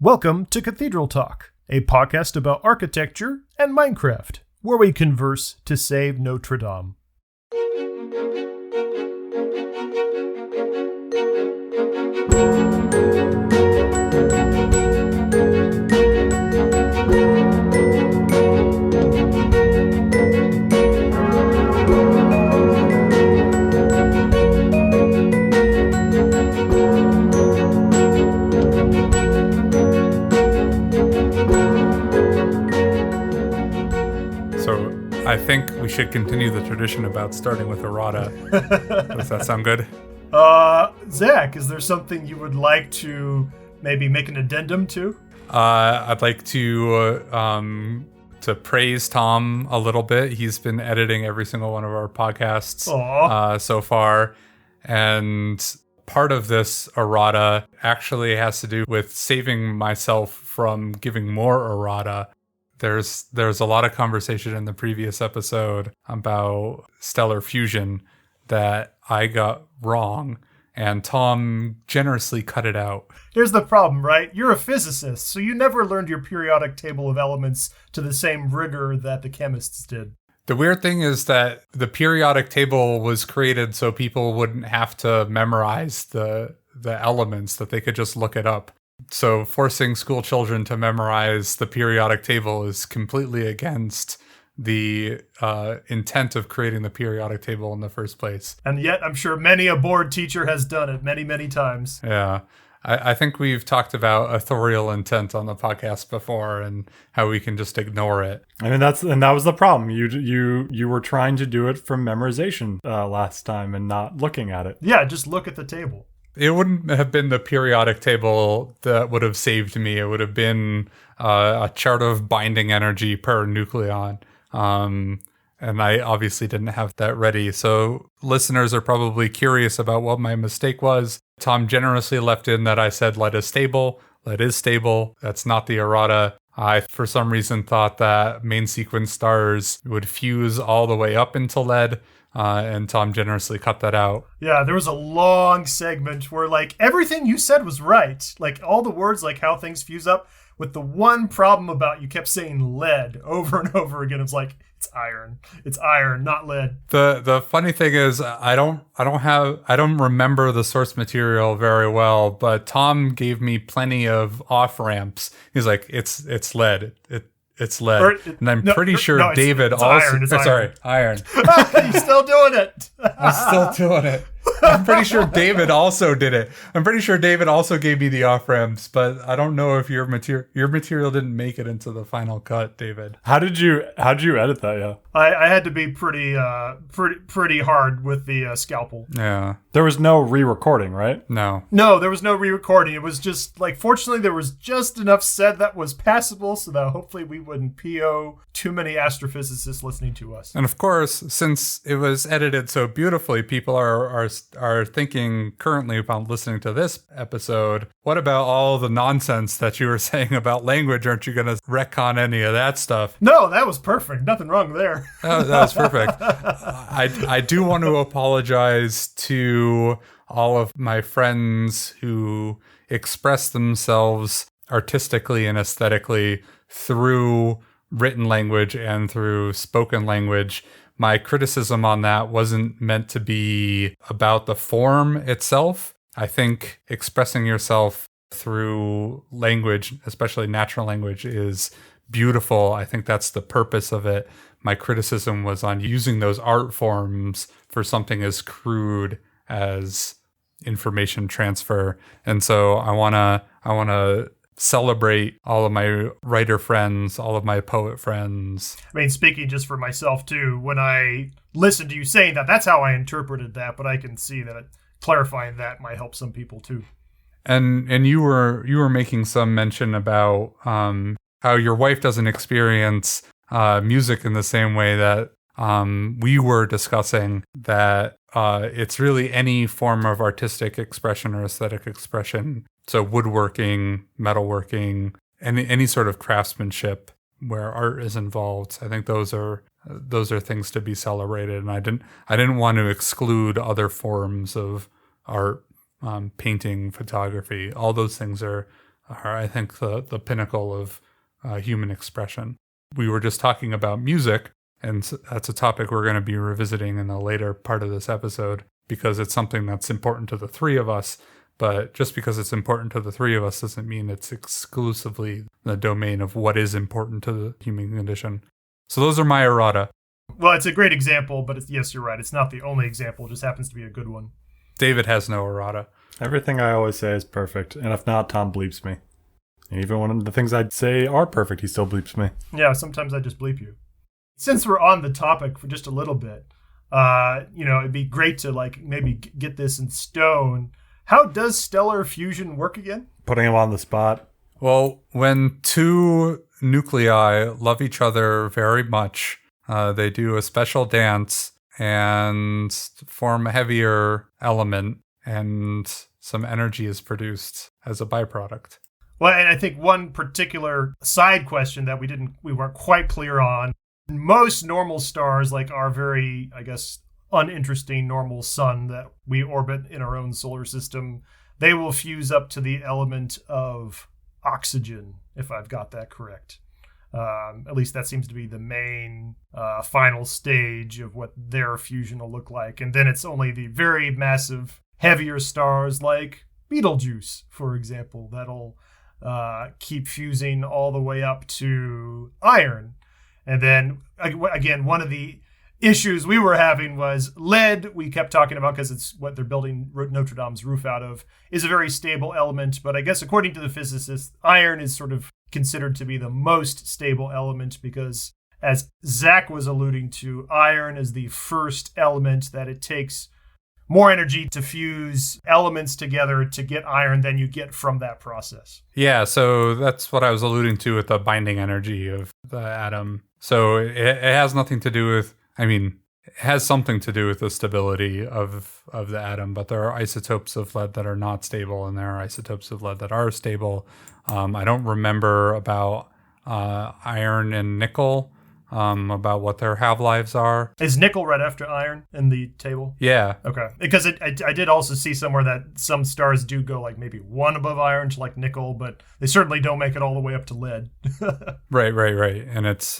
Welcome to Cathedral Talk, a podcast about architecture and Minecraft, where we converse to save Notre-Dame. I think we should continue the tradition about starting with errata. Does that sound good? Zack, is there something you would like to maybe make an addendum to? I'd like to praise Tom a little bit. He's been editing every single one of our podcasts so far. And part of this errata actually has to do with saving myself from giving more errata. There's a lot of conversation in the previous episode about stellar fusion that I got wrong, and Tom generously cut it out. Here's the problem, right? You're a physicist, so you never learned your periodic table of elements to the same rigor that the chemists did. The weird thing is that the periodic table was created so people wouldn't have to memorize the elements, that they could just look it up. So forcing school children to memorize the periodic table is completely against the intent of creating the periodic table in the first place. And yet, I'm sure many a bored teacher has done it many, many times. Yeah. I think we've talked about authorial intent on the podcast before and how we can just ignore it. I mean, that was the problem. You were trying to do it from memorization last time and not looking at it. Yeah, just look at the table. It wouldn't have been the periodic table that would have saved me. It would have been a chart of binding energy per nucleon. And I obviously didn't have that ready. So listeners are probably curious about what my mistake was. Tom generously left in that I said lead is stable. Lead is stable. That's not the errata. I, for some reason, thought that main sequence stars would fuse all the way up into lead. And Tom generously cut that out. Yeah, there was a long segment where, like, everything you said was right. Like, all the words, like how things fuse up, with the one problem about you kept saying lead over and over again. It's like, it's iron, not lead. The funny thing is, I don't remember the source material very well, but Tom gave me plenty of off ramps. He's like, it's lead. It's lead. And I'm pretty sure David it's also... Iron, sorry, iron. You're still doing it. I'm still doing it. I'm pretty sure David also did it. I'm pretty sure David also gave me the off-ramps, but I don't know if your material didn't make it into the final cut, David. How did you edit that, yeah? I had to be pretty hard with the scalpel. Yeah. There was no re-recording, right? No, there was no re-recording. It was just, like, fortunately there was just enough said that was passable so that hopefully we wouldn't PO too many astrophysicists listening to us. and of course, since it was edited so beautifully, people are thinking currently about listening to this episode, what about all the nonsense that you were saying about language? Aren't you going to retcon any of that stuff? No, that was perfect. Nothing wrong there. That was perfect. I do want to apologize to all of my friends who express themselves artistically and aesthetically through written language and through spoken language. My criticism on that wasn't meant to be about the form itself. I think expressing yourself through language, especially natural language, is beautiful. I think that's the purpose of it. My criticism was on using those art forms for something as crude as information transfer. And so I want to celebrate all of my writer friends, all of my poet friends. I mean, speaking just for myself too, when I listened to you saying that, that's how I interpreted that, but I can see that clarifying that might help some people too. And you were making some mention about how your wife doesn't experience music in the same way that we were discussing, that it's really any form of artistic expression or aesthetic expression. So woodworking, metalworking, any sort of craftsmanship where art is involved. I think those are things to be celebrated, and I didn't want to exclude other forms of art, painting, photography. All those things are are, I think, the pinnacle of human expression. We were just talking about music, and that's a topic we're going to be revisiting in a later part of this episode because it's something that's important to the three of us. But just because it's important to the three of us doesn't mean it's exclusively the domain of what is important to the human condition. So those are my errata. Well, it's a great example, but yes, you're right. It's not the only example. It just happens to be a good one. David has no errata. Everything I always say is perfect. And if not, Tom bleeps me. And even when the things I'd say are perfect, he still bleeps me. Yeah, sometimes I just bleep you. Since we're on the topic for just a little bit, it'd be great to maybe get this in stone. How does stellar fusion work again? Putting him on the spot. Well, when two nuclei love each other very much, they do a special dance and form a heavier element, and some energy is produced as a byproduct. Well, and I think one particular side question that we weren't quite clear on, most normal stars, like our very, I guess, uninteresting normal sun that we orbit in our own solar system, they will fuse up to the element of oxygen, if I've got that correct. At least that seems to be the main final stage of what their fusion will look like. And then it's only the very massive, heavier stars like Betelgeuse, for example, that'll keep fusing all the way up to iron. And then, again, one of the issues we were having was lead, we kept talking about because it's what they're building Notre-Dame's roof out of, is a very stable element. But I guess according to the physicists, iron is sort of considered to be the most stable element because, as Zack was alluding to, iron is the first element that it takes more energy to fuse elements together to get iron than you get from that process. Yeah, so that's what I was alluding to with the binding energy of the atom. So it has nothing to do with, it has something to do with the stability of the atom, but there are isotopes of lead that are not stable, and there are isotopes of lead that are stable. I don't remember about iron and nickel, about what their half-lives are. Is nickel right after iron in the table? Yeah. Okay. Because I did also see somewhere that some stars do go like maybe one above iron to like nickel, but they certainly don't make it all the way up to lead. Right. And it's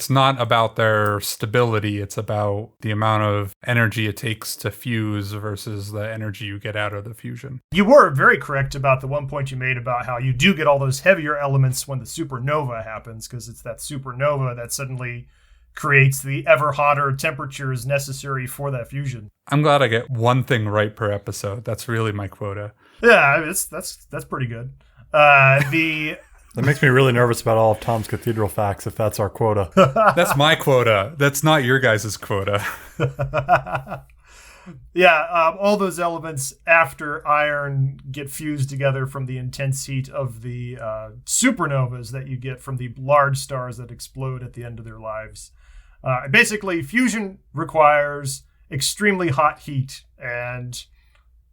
not about their stability. It's about the amount of energy it takes to fuse versus the energy you get out of the fusion. You were very correct about the one point you made about how you do get all those heavier elements when the supernova happens, because it's that supernova that suddenly creates the ever hotter temperatures necessary for that fusion. I'm glad I get one thing right per episode. That's really my quota. Yeah, that's pretty good. That makes me really nervous about all of Tom's cathedral facts, if that's our quota. That's my quota. That's not your guys' quota. Yeah, all those elements after iron get fused together from the intense heat of the supernovas that you get from the large stars that explode at the end of their lives. Basically, fusion requires extremely hot heat, and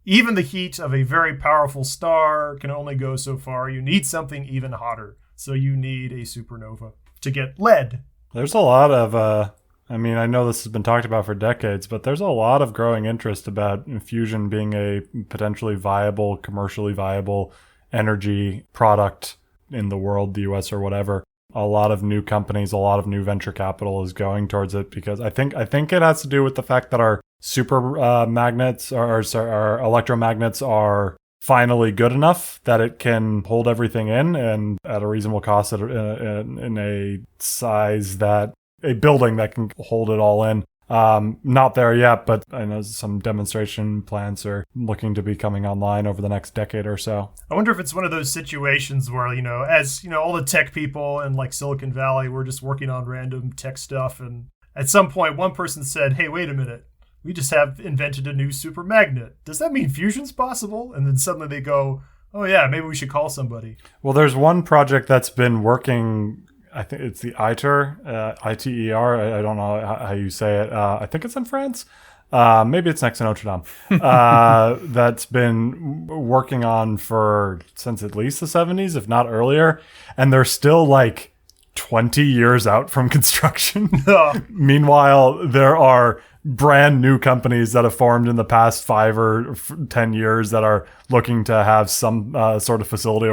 even the heat of a very powerful star can only go so far. You need something even hotter, so you need a supernova to get lead. There's a lot of... I know this has been talked about for decades, but there's a lot of growing interest about fusion being a potentially viable, commercially viable energy product in the world, the US or whatever. A lot of new companies, a lot of new venture capital is going towards it because I think it has to do with the fact that our magnets, our electromagnets are finally good enough that it can hold everything in and at a reasonable cost in a size that a building that can hold it all in. Not there yet, but I know some demonstration plants are looking to be coming online over the next decade or so. I wonder if it's one of those situations where, all the tech people in like Silicon Valley were just working on random tech stuff. And at some point, one person said, hey, wait a minute. We just have invented a new super magnet. Does that mean fusion's possible? And then suddenly they go, oh yeah, maybe we should call somebody. Well, there's one project that's been working. I think it's the ITER, ITER. I don't know how you say it. I think it's in France. Maybe it's next to Notre-Dame. That's been working on since at least the 70s, if not earlier. And they're still like 20 years out from construction. Meanwhile, there are brand new companies that have formed in the past 5 or 10 years that are looking to have some sort of facility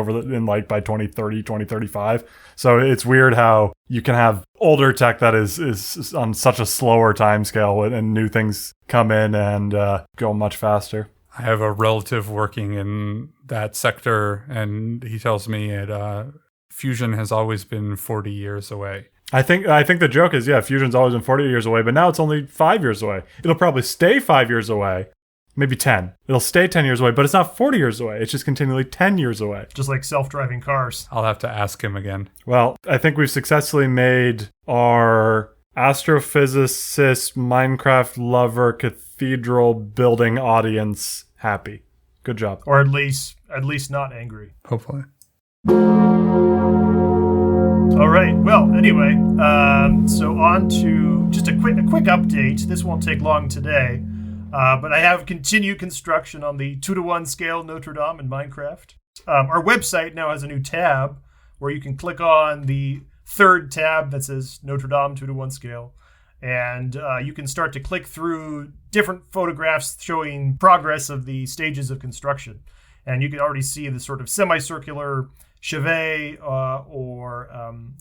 by 2030, 2035. So it's weird how you can have older tech that is on such a slower time scale, and new things come in and go much faster. I have a relative working in that sector, and he tells me fusion has always been 40 years away. I think the joke is, fusion's always been 40 years away, but now it's only 5 years away. It'll probably stay 5 years away, maybe 10. It'll stay 10 years away, but it's not 40 years away. It's just continually 10 years away. Just like self-driving cars. I'll have to ask him again. Well, I think we've successfully made our astrophysicist, Minecraft lover, cathedral building audience happy. Good job. Or at least not angry. Hopefully. All right. Well, anyway, so on to just a quick update. This won't take long today, but I have continued construction on the 2-to-1 scale Notre-Dame in Minecraft. Our website now has a new tab where you can click on the third tab that says Notre-Dame 2-to-1 scale, and you can start to click through different photographs showing progress of the stages of construction. And you can already see the sort of semicircular chevet or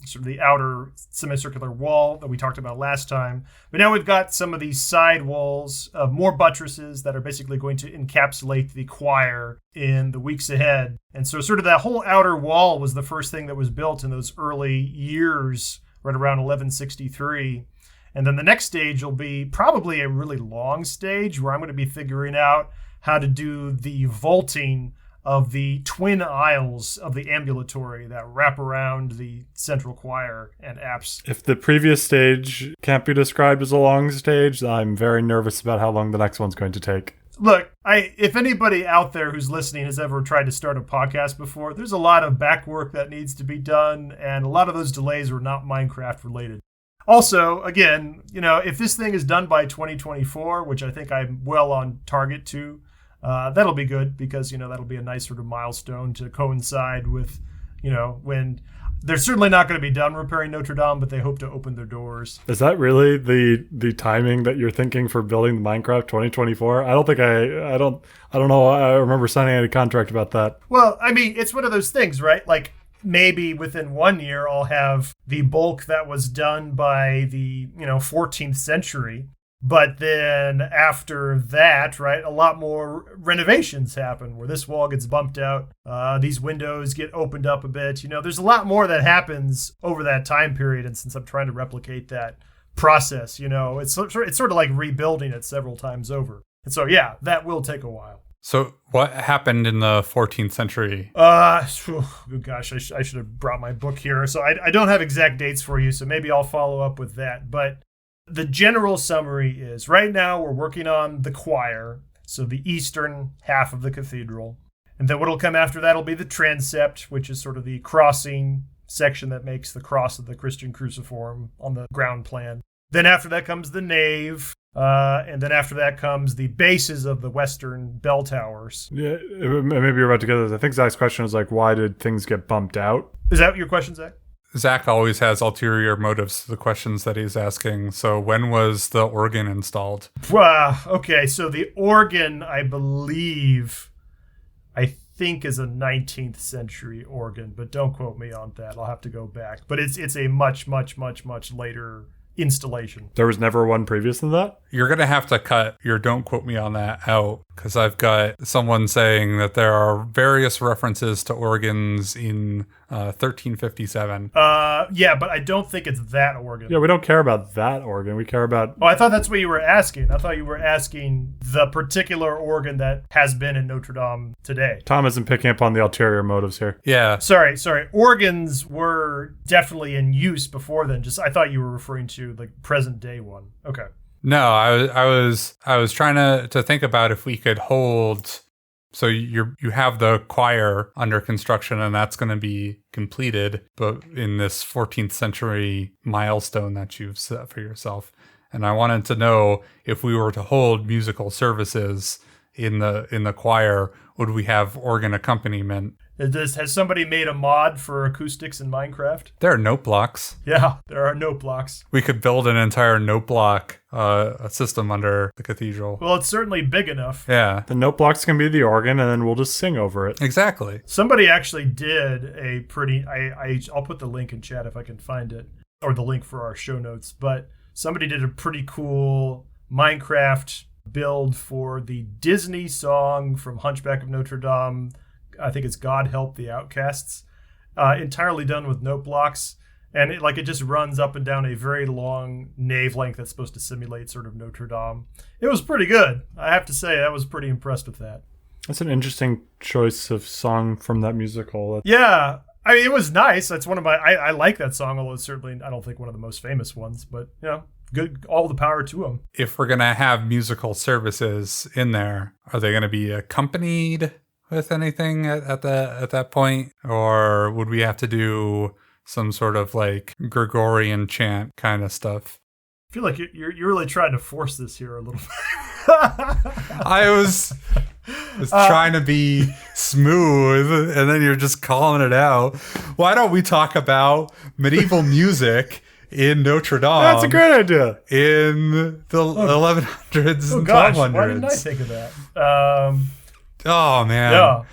sort of the outer semicircular wall that we talked about last time. But now we've got some of these side walls, more buttresses that are basically going to encapsulate the choir in the weeks ahead. And so sort of that whole outer wall was the first thing that was built in those early years, right around 1163. And then the next stage will be probably a really long stage where I'm going to be figuring out how to do the vaulting of the twin aisles of the ambulatory that wrap around the central choir and apse. If the previous stage can't be described as a long stage, I'm very nervous about how long the next one's going to take. Look, if anybody out there who's listening has ever tried to start a podcast before, there's a lot of back work that needs to be done, and a lot of those delays were not Minecraft related. Also, again, if this thing is done by 2024, which I think I'm well on target to, that'll be good because, that'll be a nice sort of milestone to coincide with, when they're certainly not going to be done repairing Notre Dame, but they hope to open their doors. Is that really the timing that you're thinking for building Minecraft 2024? I don't know. I remember signing a contract about that. Well, I mean, it's one of those things, right? Like, maybe within 1 year, I'll have the bulk that was done by the, 14th century. But then after that, right, a lot more renovations happen where this wall gets bumped out. These windows get opened up a bit. There's a lot more that happens over that time period. And since I'm trying to replicate that process, it's sort of like rebuilding it several times over. And so, yeah, that will take a while. So what happened in the 14th century? Gosh, I should have brought my book here. So I don't have exact dates for you, so maybe I'll follow up with that. But the general summary is right now we're working on the choir, so the eastern half of the cathedral. And then what'll come after that will be the transept, which is sort of the crossing section that makes the cross of the Christian cruciform on the ground plan. Then after that comes the nave. And then after that comes the bases of the western bell towers. Yeah, maybe you're about to get this. I think Zach's question is why did things get bumped out? Is that your question, Zach? Zach always has ulterior motives to the questions that he's asking. So when was the organ installed? Okay, so the organ, I think is a 19th century organ, but don't quote me on that. I'll have to go back. But it's a much, much, much, much later installation. There was never one previous than that? You're going to have to cut your "don't quote me on that" out because I've got someone saying that there are various references to organs in 1357. Yeah, but I don't think it's that organ. Yeah, we don't care about that organ. We care about... Oh, I thought that's what you were asking. I thought you were asking the particular organ that has been in Notre Dame today. Tom isn't picking up on the ulterior motives here. Yeah. Sorry. Organs were definitely in use before then. I thought you were referring to the present day one. Okay. No, I was trying to think about if we could hold. So you have the choir under construction, and that's going to be completed, but in this 14th century milestone that you've set for yourself. And I wanted to know if we were to hold musical services in the choir, would we have organ accompaniment? Has somebody made a mod for acoustics in Minecraft? There are note blocks. Yeah, there are note blocks. We could build an entire note block system under the cathedral. Well, it's certainly big enough. Yeah. The note blocks can be the organ, and then we'll just sing over it. Exactly. Somebody actually did a pretty... I'll put the link in chat if I can find it, or the link for our show notes. But somebody did a pretty cool Minecraft build for the Disney song from Hunchback of Notre Dame. I think it's God Help the Outcasts, entirely done with note blocks. And it just runs up and down a very long nave length that's supposed to simulate sort of Notre Dame. It was pretty good. I have to say, I was pretty impressed with that. That's an interesting choice of song from that musical. Yeah. I mean, it was nice. That's one of my... I like that song, although it's certainly, I don't think, one of the most famous ones. But, good. All the power to them. If we're going to have musical services in there, are they going to be accompanied with anything at that point, or would we have to do some sort of like Gregorian chant kind of stuff? I feel like you're really trying to force this here a little bit. I was trying to be smooth, and then you're just calling it out. Why don't we talk about medieval music in Notre Dame? That's a great idea. In the 1100s Oh and gosh, 1200s. why didn't I think of that? Oh man. Yeah.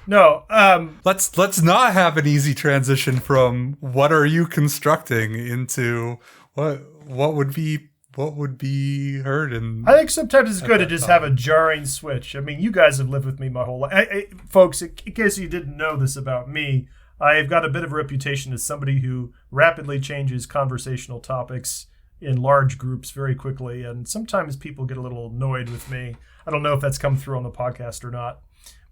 No. Let's not have an easy transition from what are you constructing into what would be heard in... I think sometimes it's good to just have a jarring switch. I mean, you guys have lived with me my whole life. Folks, in case you didn't know this about me, I've got a bit of a reputation as somebody who rapidly changes conversational topics in large groups very quickly, and sometimes people get a little annoyed with me. I don't know if that's come through on the podcast or not.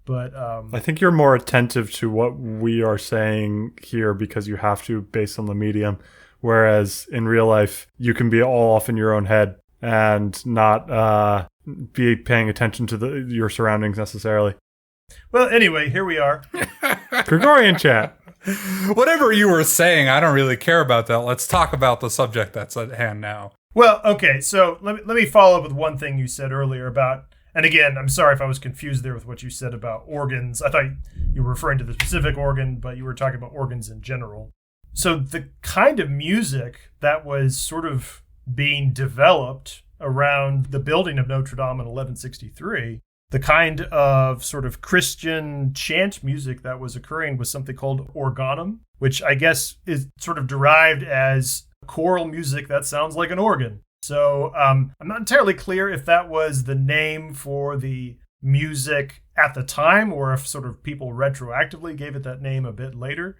But I think you're more attentive to what we are saying here because you have to based on the medium. Whereas in real life, you can be all off in your own head and not be paying attention to your surroundings necessarily. Well, anyway, here we are. Gregorian chat. Whatever you were saying, I don't really care about that. Let's talk about the subject that's at hand now. Well, okay, so let me follow up with one thing you said earlier about... And again, I'm sorry if I was confused there with what you said about organs. I thought you were referring to the specific organ, but you were talking about organs in general. So the kind of music that was sort of being developed around the building of Notre Dame in 1163, the kind of sort of Christian chant music that was occurring was something called organum, which I guess is sort of derived as choral music that sounds like an organ. So I'm not entirely clear if that was the name for the music at the time or if sort of people retroactively gave it that name a bit later.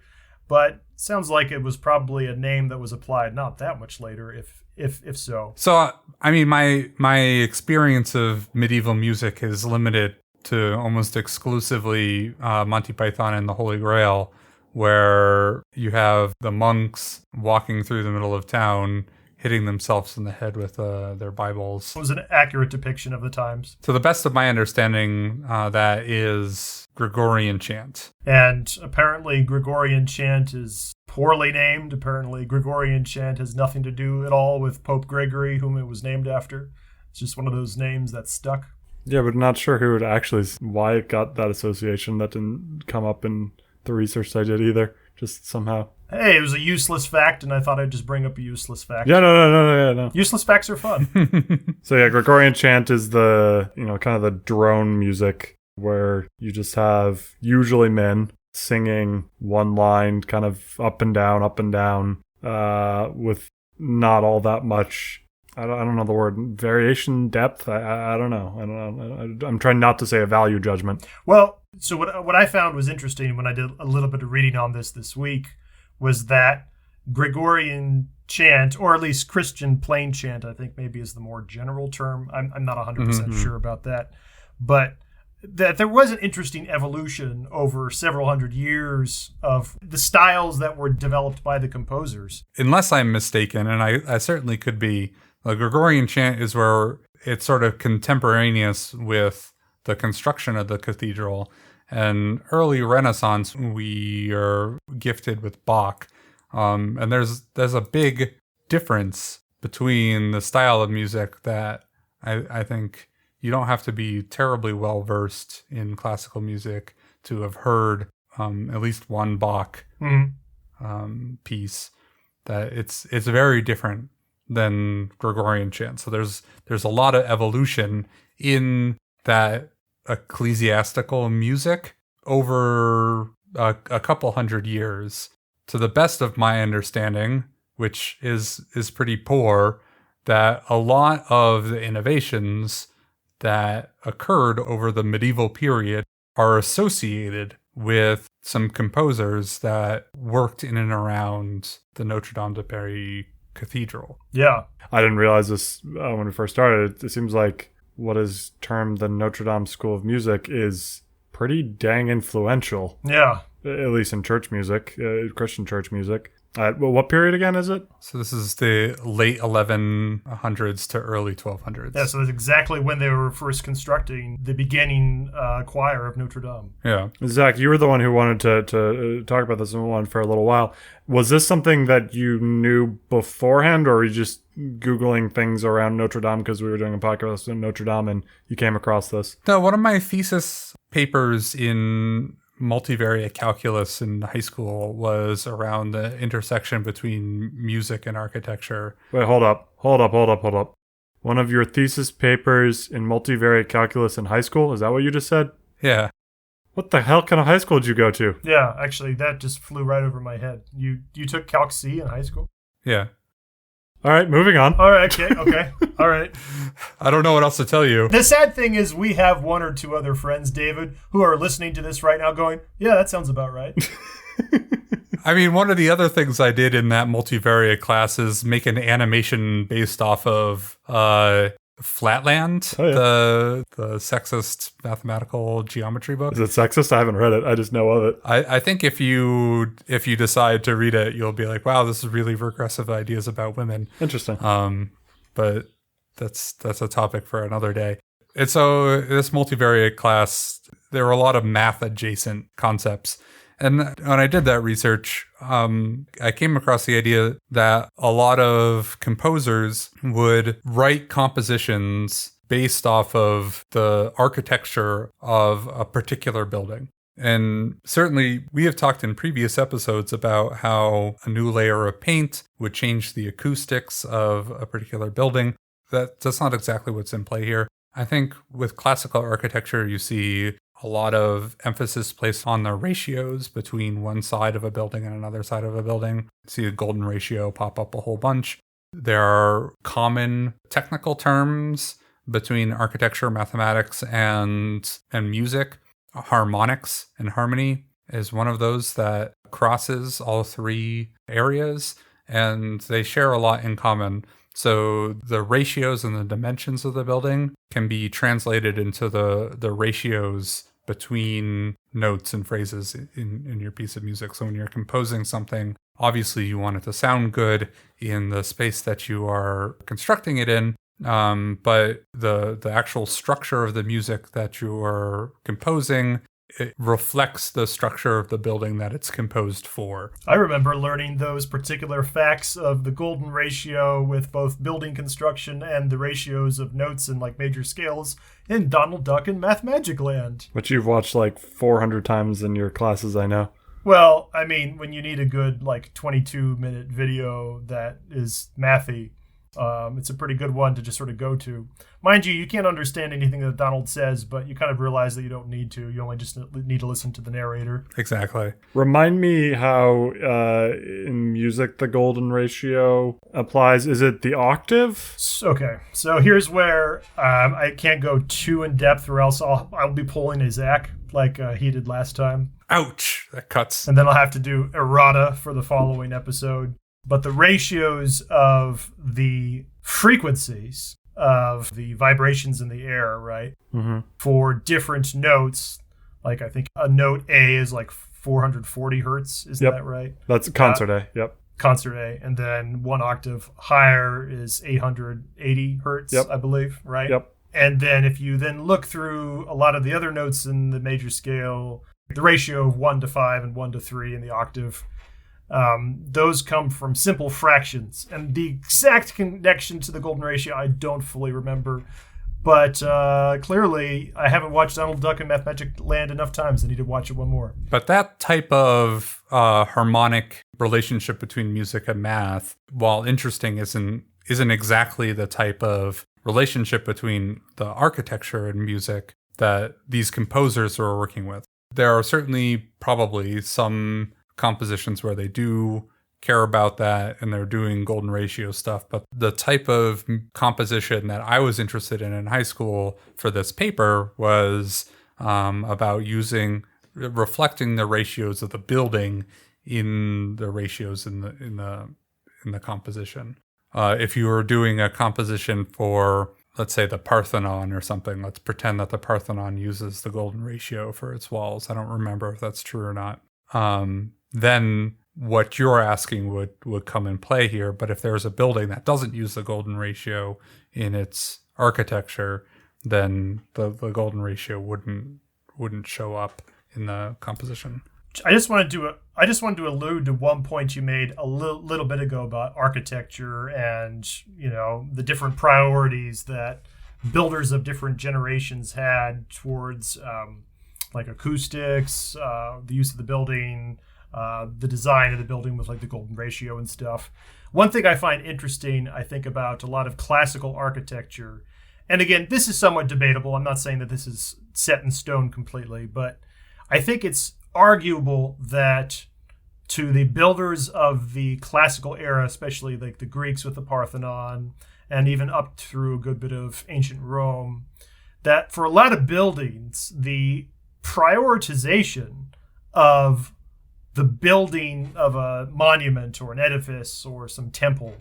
But it sounds like it was probably a name that was applied not that much later, if so. So, I mean, my experience of medieval music is limited to almost exclusively Monty Python and the Holy Grail, where you have the monks walking through the middle of town hitting themselves in the head with their Bibles. It was an accurate depiction of the times. To the best of my understanding, that is Gregorian chant. And apparently Gregorian chant is poorly named. Apparently Gregorian chant has nothing to do at all with Pope Gregory, whom it was named after. It's just one of those names that stuck. Yeah, but not sure who it actually... Why it got that association. That didn't come up in the research I did either. Just somehow... Hey, it was a useless fact, and I thought I'd just bring up a useless fact. Yeah, no. Useless facts are fun. So yeah, Gregorian chant is the, kind of the drone music where you just have usually men singing one line kind of up and down, with not all that much, I don't know the word, variation, depth, I don't know. I'm trying not to say a value judgment. Well, so what I found was interesting when I did a little bit of reading on this week was that Gregorian chant, or at least Christian plain chant, I think maybe is the more general term. I'm not 100% sure about that. But that there was an interesting evolution over several hundred years of the styles that were developed by the composers. Unless I'm mistaken, and I certainly could be, the Gregorian chant is where it's sort of contemporaneous with the construction of the cathedral. And early Renaissance, we are gifted with Bach. And there's a big difference between the style of music that I think you don't have to be terribly well versed in classical music to have heard at least one Bach piece. That it's very different than Gregorian chant. So there's a lot of evolution in that ecclesiastical music over a couple hundred years. To the best of my understanding, which is pretty poor, that a lot of the innovations that occurred over the medieval period are associated with some composers that worked in and around the Notre-Dame de Paris Cathedral. Yeah. I didn't realize this when we first started. It seems like what is termed the Notre-Dame School of Music is pretty dang influential. Yeah. At least in church music, Christian church music. What period again is it? So this is the late 1100s to early 1200s. Yeah, so that's exactly when they were first constructing the beginning choir of Notre Dame. Yeah. Zach, you were the one who wanted to talk about this one for a little while. Was this something that you knew beforehand, or were you just Googling things around Notre Dame because we were doing a podcast on Notre Dame and you came across this? No, one of my thesis papers in multivariate calculus in high school was around the intersection between music and architecture. Wait, hold up. One of your thesis papers in multivariate calculus in high school? Is that what you just said? Yeah. What the hell kind of high school did you go to? Yeah, actually, that just flew right over my head. You took Calc C in high school? Yeah. All right, moving on. All right, okay. All right. I don't know what else to tell you. The sad thing is we have one or two other friends, David, who are listening to this right now going, yeah, that sounds about right. I mean, one of the other things I did in that multivariate class is make an animation based off of Flatland, the sexist mathematical geometry book. Is it sexist? I haven't read it. I just know of it. I think if you decide to read it, you'll be like, wow, this is really regressive ideas about women. Interesting. But that's a topic for another day. And so this multivariate class, there were a lot of math adjacent concepts. And when I did that research, I came across the idea that a lot of composers would write compositions based off of the architecture of a particular building. And certainly we have talked in previous episodes about how a new layer of paint would change the acoustics of a particular building. That's not exactly what's in play here. I think with classical architecture, you see a lot of emphasis placed on the ratios between one side of a building and another side of a building. You see the golden ratio pop up a whole bunch. There are common technical terms between architecture, mathematics, and music. Harmonics and harmony is one of those that crosses all three areas, and they share a lot in common. So the ratios and the dimensions of the building can be translated into the ratios between notes and phrases in your piece of music. So when you're composing something, obviously you want it to sound good in the space that you are constructing it in. But the actual structure of the music that you are composing, it reflects the structure of the building that it's composed for. I remember learning those particular facts of the golden ratio with both building construction and the ratios of notes and like major scales in Donald Duck and Math Magic Land. Which you've watched like 400 times in your classes, I know. Well, I mean, when you need a good like 22-minute video that is mathy, it's a pretty good one to just sort of go to. Mind you, you can't understand anything that Donald says, but you kind of realize that you don't need to. You only just need to listen to the narrator. Exactly. Remind me how in music the golden ratio applies. Is it the octave? Okay, so here's where I can't go too in depth, or else I'll be pulling a Zack like he did last time. Ouch, that cuts. And then I'll have to do errata for the following episode. But the ratios of the frequencies of the vibrations in the air, right? Mm-hmm. For different notes, like I think a note A is like 440 hertz. Isn't that right? That's concert A. Yep. Concert A. And then one octave higher is 880 hertz, I believe, right? Yep. And then if you then look through a lot of the other notes in the major scale, the ratio of 1 to 5 and 1 to 3 in the octave, those come from simple fractions, and the exact connection to the golden ratio I don't fully remember, But clearly, I haven't watched Donald Duck in Mathmagic Land enough times. I need to watch it one more. But that type of harmonic relationship between music and math, while interesting, isn't exactly the type of relationship between the architecture and music that these composers are working with. There are certainly probably some compositions where they do care about that and they're doing golden ratio stuff, but the type of composition that I was interested in high school for this paper was about reflecting the ratios of the building in the ratios in the composition. If you were doing a composition for, let's say, the Parthenon or something, let's pretend that the Parthenon uses the golden ratio for its walls. I don't remember if that's true or not. Then what you're asking would come in play here. But if there's a building that doesn't use the golden ratio in its architecture, then the golden ratio wouldn't show up in the composition. I just wanted to allude to one point you made a little bit ago about architecture and, the different priorities that builders of different generations had towards like acoustics, the use of the building, the design of the building with like the golden ratio and stuff. One thing I find interesting, I think about a lot of classical architecture, and again, this is somewhat debatable. I'm not saying that this is set in stone completely, but I think it's arguable that to the builders of the classical era, especially like the Greeks with the Parthenon, and even up through a good bit of ancient Rome, that for a lot of buildings, the prioritization of the building of a monument or an edifice or some temple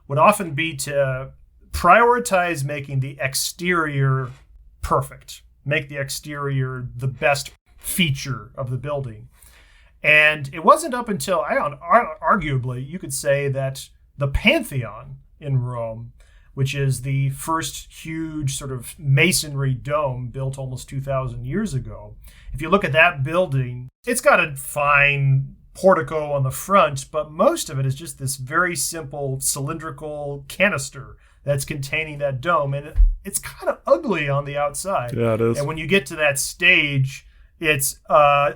would often be to prioritize making the exterior perfect, make the exterior the best feature of the building. And it wasn't up until, arguably, you could say that the Pantheon in Rome, which is the first huge sort of masonry dome built almost 2,000 years ago. If you look at that building, it's got a fine portico on the front, but most of it is just this very simple cylindrical canister that's containing that dome. And it's kind of ugly on the outside. Yeah, it is. And when you get to that stage, it's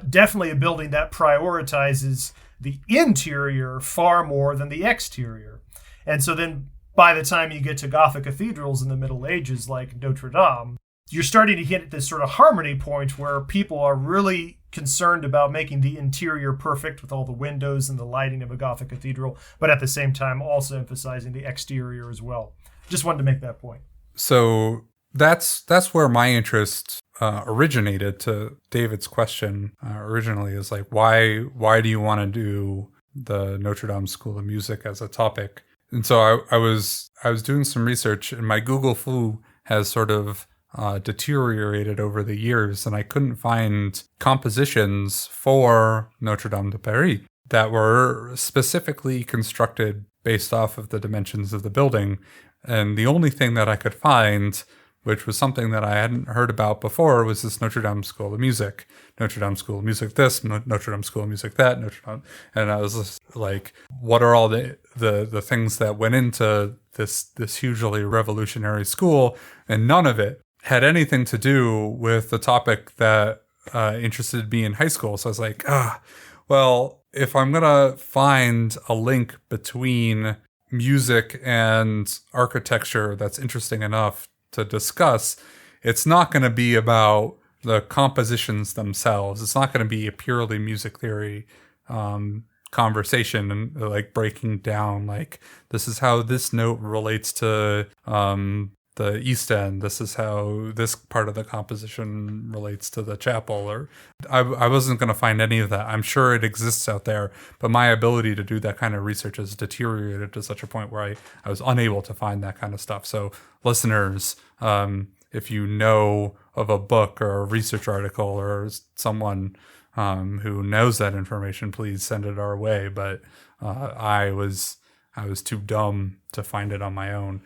definitely a building that prioritizes the interior far more than the exterior. And so then by the time you get to Gothic cathedrals in the Middle Ages, like Notre-Dame, you're starting to hit this sort of harmony point where people are really concerned about making the interior perfect with all the windows and the lighting of a Gothic cathedral, but at the same time also emphasizing the exterior as well. Just wanted to make that point. So that's where my interest originated. To David's question originally is like, why do you want to do the Notre-Dame School of Music as a topic? And so I was doing some research, and my Google flu has sort of deteriorated over the years, and I couldn't find compositions for Notre-Dame de Paris that were specifically constructed based off of the dimensions of the building. And the only thing that I could find, which was something that I hadn't heard about before, was this Notre-Dame School of Music. Notre-Dame School of Music this, Notre-Dame School of Music that, Notre-Dame. And I was just like, what are all the things that went into this hugely revolutionary school? And none of it had anything to do with the topic that interested me in high school. So I was like, well, if I'm going to find a link between music and architecture that's interesting enough to discuss, it's not going to be about the compositions themselves. It's not going to be a purely music theory conversation and like breaking down like, this is how this note relates to the East End. This is how this part of the composition relates to the chapel. Or I wasn't going to find any of that. I'm sure it exists out there, but my ability to do that kind of research has deteriorated to such a point where I was unable to find that kind of stuff. So listeners, if you know of a book or a research article or someone who knows that information, please send it our way. But I was too dumb to find it on my own.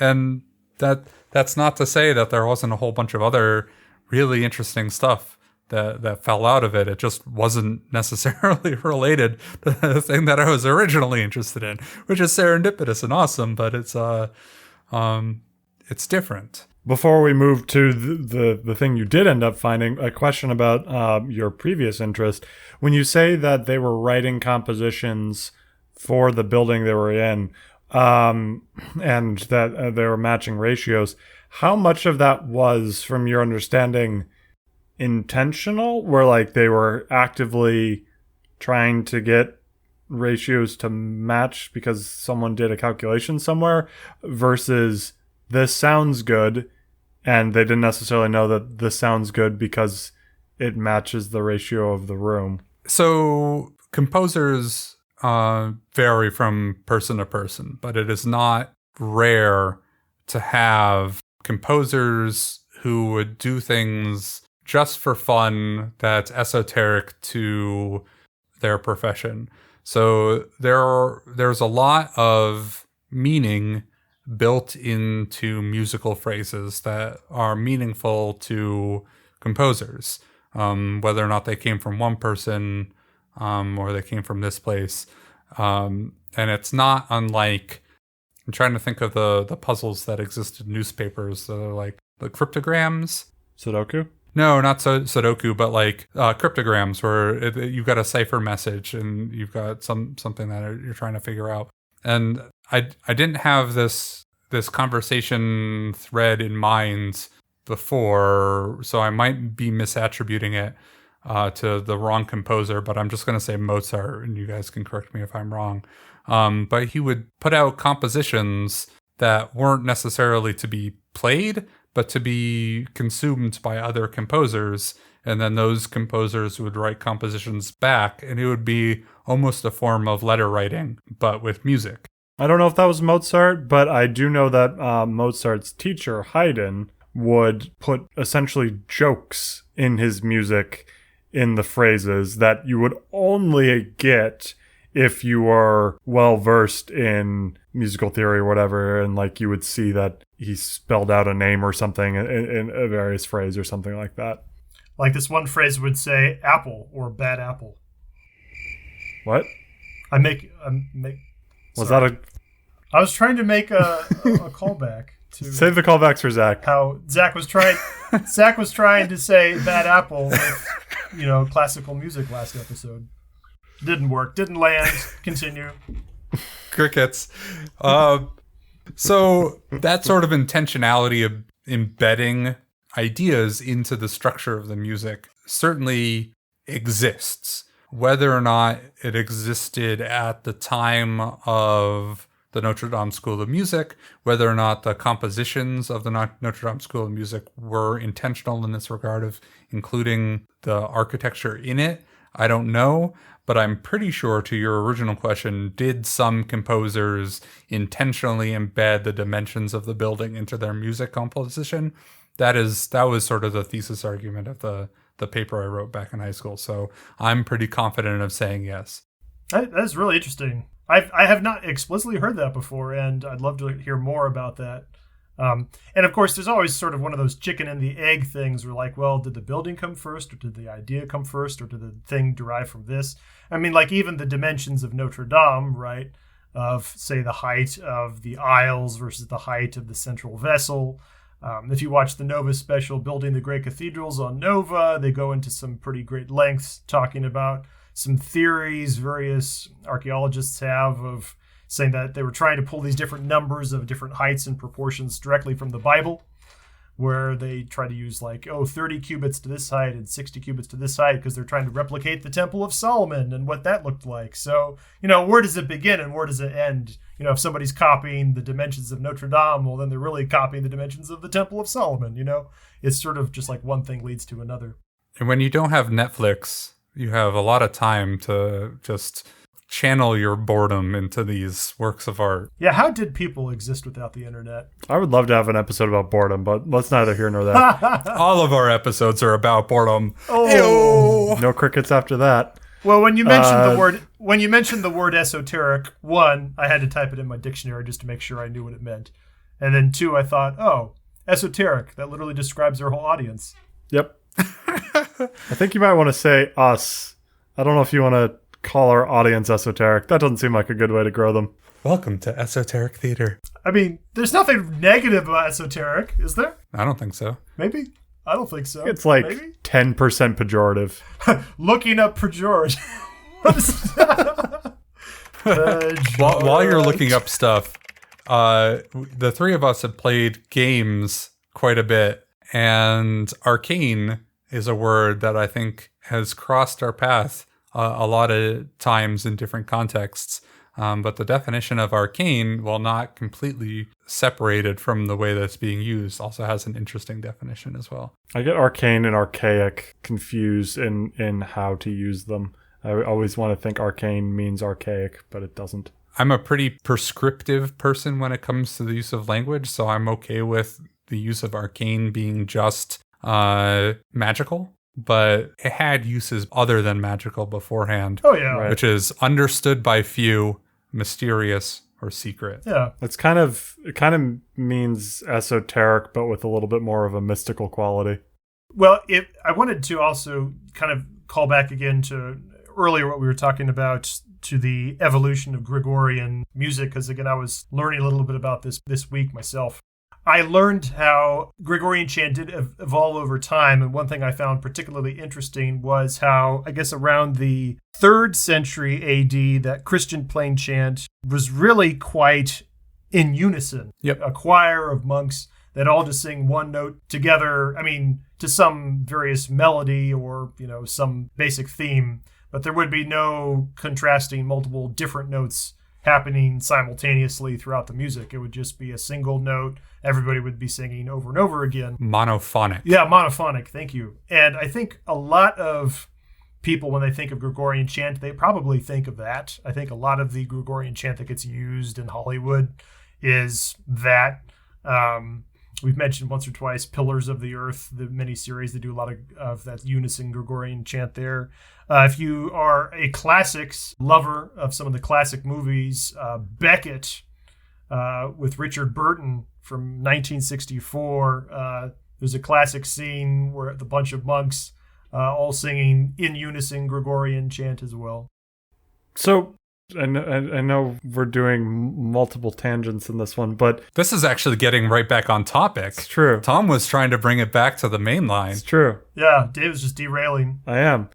And that's not to say that there wasn't a whole bunch of other really interesting stuff that fell out of it. It just wasn't necessarily related to the thing that I was originally interested in, which is serendipitous and awesome, but it's different. Before we move to the thing you did end up finding, a question about your previous interest. When you say that they were writing compositions for the building they were in, and that they were matching ratios, how much of that was, from your understanding, intentional, where like they were actively trying to get ratios to match because someone did a calculation somewhere, versus this sounds good and they didn't necessarily know that this sounds good because it matches the ratio of the room? So composers vary from person to person, but it is not rare to have composers who would do things just for fun that's esoteric to their profession. So there's a lot of meaning built into musical phrases that are meaningful to composers, whether or not they came from one person or they came from this place. And it's not unlike, I'm trying to think of the puzzles that existed in newspapers, like the cryptograms. Sudoku? No, not Sudoku, but like cryptograms, where you've got a cipher message and you've got something that you're trying to figure out. And I didn't have this conversation thread in mind before, so I might be misattributing it to the wrong composer, but I'm just going to say Mozart, and you guys can correct me if I'm wrong. But he would put out compositions that weren't necessarily to be played, but to be consumed by other composers. And then those composers would write compositions back, and it would be almost a form of letter writing, but with music. I don't know if that was Mozart, but I do know that Mozart's teacher, Haydn, would put essentially jokes in his music in the phrases that you would only get if you were well versed in musical theory or whatever, and like you would see that he spelled out a name or something in a various phrase or something like that. Like this one phrase would say apple or bad apple. What? Was that a... I was trying to make a callback to... Save the callbacks for Zack. How Zack was trying to say bad apple with, classical music last episode. Didn't work. Didn't land. Continue. Crickets. So that sort of intentionality of embedding ideas into the structure of the music certainly exists. Whether or not it existed at the time of the Notre-Dame School of Music, whether or not the compositions of the Notre-Dame School of Music were intentional in this regard of including the architecture in it, I don't know. But I'm pretty sure, to your original question, did some composers intentionally embed the dimensions of the building into their music composition? That was sort of the thesis argument of the paper I wrote back in high school. So I'm pretty confident of saying yes. That's really interesting. I have not explicitly heard that before, and I'd love to hear more about that. And of course, there's always sort of one of those chicken and the egg things where like, well, did the building come first, or did the idea come first, or did the thing derive from this? I mean, like even the dimensions of Notre Dame, right? Of, say, the height of the aisles versus the height of the central vessel. If you watch the Nova special, Building the Great Cathedrals on Nova, they go into some pretty great lengths talking about some theories various archaeologists have of saying that they were trying to pull these different numbers of different heights and proportions directly from the Bible, where they try to use 30 cubits to this height and 60 cubits to this height because they're trying to replicate the Temple of Solomon and what that looked like. So, where does it begin and where does it end? If somebody's copying the dimensions of Notre Dame, well, then they're really copying the dimensions of the Temple of Solomon, It's sort of just like one thing leads to another. And when you don't have Netflix, you have a lot of time to just channel your boredom into these works of art. Yeah, how did people exist without the internet? I would love to have an episode about boredom, but let's neither here nor there. All of our episodes are about boredom. Oh. No crickets after that. Well, when you mentioned the word esoteric, one, I had to type it in my dictionary just to make sure I knew what it meant. And then two, I thought, oh, esoteric, that literally describes our whole audience. Yep. I think you might want to say us. I don't know if you want to call our audience esoteric. That doesn't seem like a good way to grow them. Welcome to Esoteric Theater. I mean, there's nothing negative about esoteric, is there? I don't think so. Maybe? I don't think so. It's like Maybe? 10% pejorative. Looking up pejorative. While you're looking up stuff, the three of us have played games quite a bit, and arcane is a word that I think has crossed our path a lot of times in different contexts. But the definition of arcane, while not completely separated from the way that's being used, also has an interesting definition as well. I get arcane and archaic confused in how to use them. I always want to think arcane means archaic, but it doesn't. I'm a pretty prescriptive person when it comes to the use of language, so I'm okay with the use of arcane being just magical. But it had uses other than magical beforehand. Oh, yeah. Right. Which is understood by few, mysterious, or secret. Yeah. It kind of means esoteric, but with a little bit more of a mystical quality. Well, I wanted to also kind of call back again to earlier what we were talking about, to the evolution of Gregorian music, because again, I was learning a little bit about this week myself. I learned how Gregorian chant did evolve over time, and one thing I found particularly interesting was how, I guess around the 3rd century AD, that Christian plain chant was really quite in unison. Yep. A choir of monks that all just sing one note together, I mean, to some various melody or, some basic theme, but there would be no contrasting multiple different notes happening simultaneously throughout the music. It would just be a single note. Everybody would be singing over and over again. Monophonic. Yeah, monophonic. Thank you. And I think a lot of people, when they think of Gregorian chant, they probably think of that. I think a lot of the Gregorian chant that gets used in Hollywood is that. We've mentioned once or twice Pillars of the Earth, the miniseries. They do a lot of that unison Gregorian chant there. If you are a classics lover of some of the classic movies, Beckett with Richard Burton from 1964, there's a classic scene where the bunch of monks all singing in unison Gregorian chant as well. So I know we're doing multiple tangents in this one, but This is actually getting right back on topic. it's true. Tom was trying to bring it back to the main line. It's true. Yeah, Dave was just derailing. I am.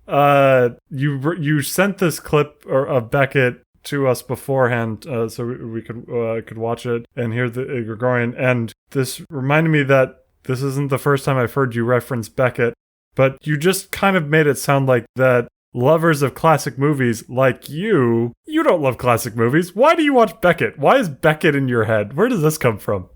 You sent this clip of Beckett to us beforehand, so we could watch it and hear the Gregorian. And this reminded me that this isn't the first time I've heard you reference Beckett, but you just kind of made it sound like that lovers of classic movies like you don't love classic movies. Why do you watch Beckett? Why is Beckett in your head? Where does this come from?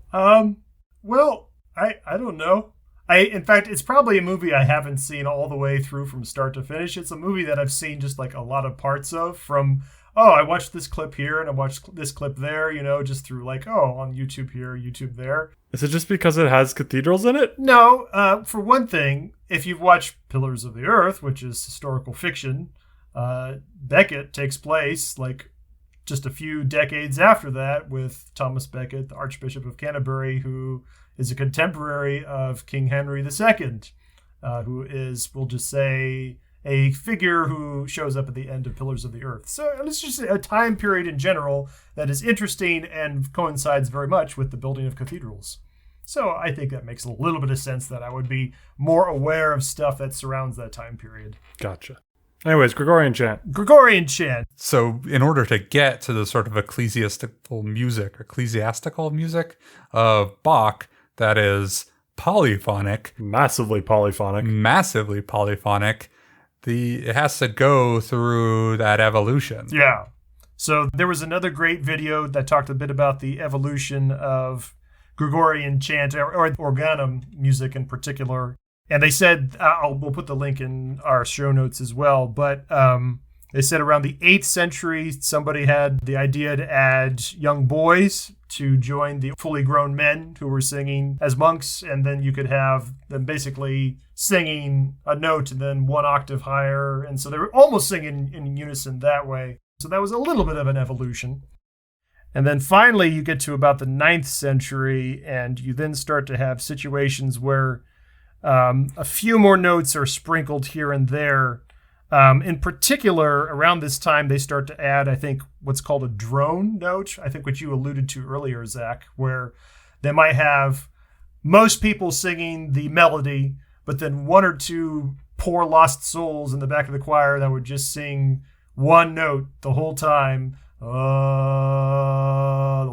Well, I don't know. In fact, it's probably a movie I haven't seen all the way through from start to finish. It's a movie that I've seen just like a lot of parts of from, I watched this clip here and I watched this clip there, just through like, on YouTube here, YouTube there. Is it just because it has cathedrals in it? No, for one thing, if you've watched Pillars of the Earth, which is historical fiction, Beckett takes place like just a few decades after that with Thomas Becket, the Archbishop of Canterbury, who is a contemporary of King Henry II, who is, we'll just say, a figure who shows up at the end of Pillars of the Earth. So it's just a time period in general that is interesting and coincides very much with the building of cathedrals. So I think that makes a little bit of sense that I would be more aware of stuff that surrounds that time period. Gotcha. Anyways, Gregorian chant. Gregorian chant. So in order to get to the sort of ecclesiastical music of Bach, that is polyphonic, Massively polyphonic. it has to go through that evolution. Yeah. So there was another great video that talked a bit about the evolution of Gregorian chant or organum music in particular. And they said, we'll put the link in our show notes as well, but they said around the 8th century, somebody had the idea to add young boys to join the fully grown men who were singing as monks, and then you could have them basically singing a note and then one octave higher. And so they were almost singing in unison that way. So that was a little bit of an evolution. And then finally, you get to about the 9th century, and you then start to have situations where a few more notes are sprinkled here and there. In particular, around this time, they start to add, I think, what's called a drone note, I think what you alluded to earlier, Zach, where they might have most people singing the melody, but then one or two poor lost souls in the back of the choir that would just sing one note the whole time, the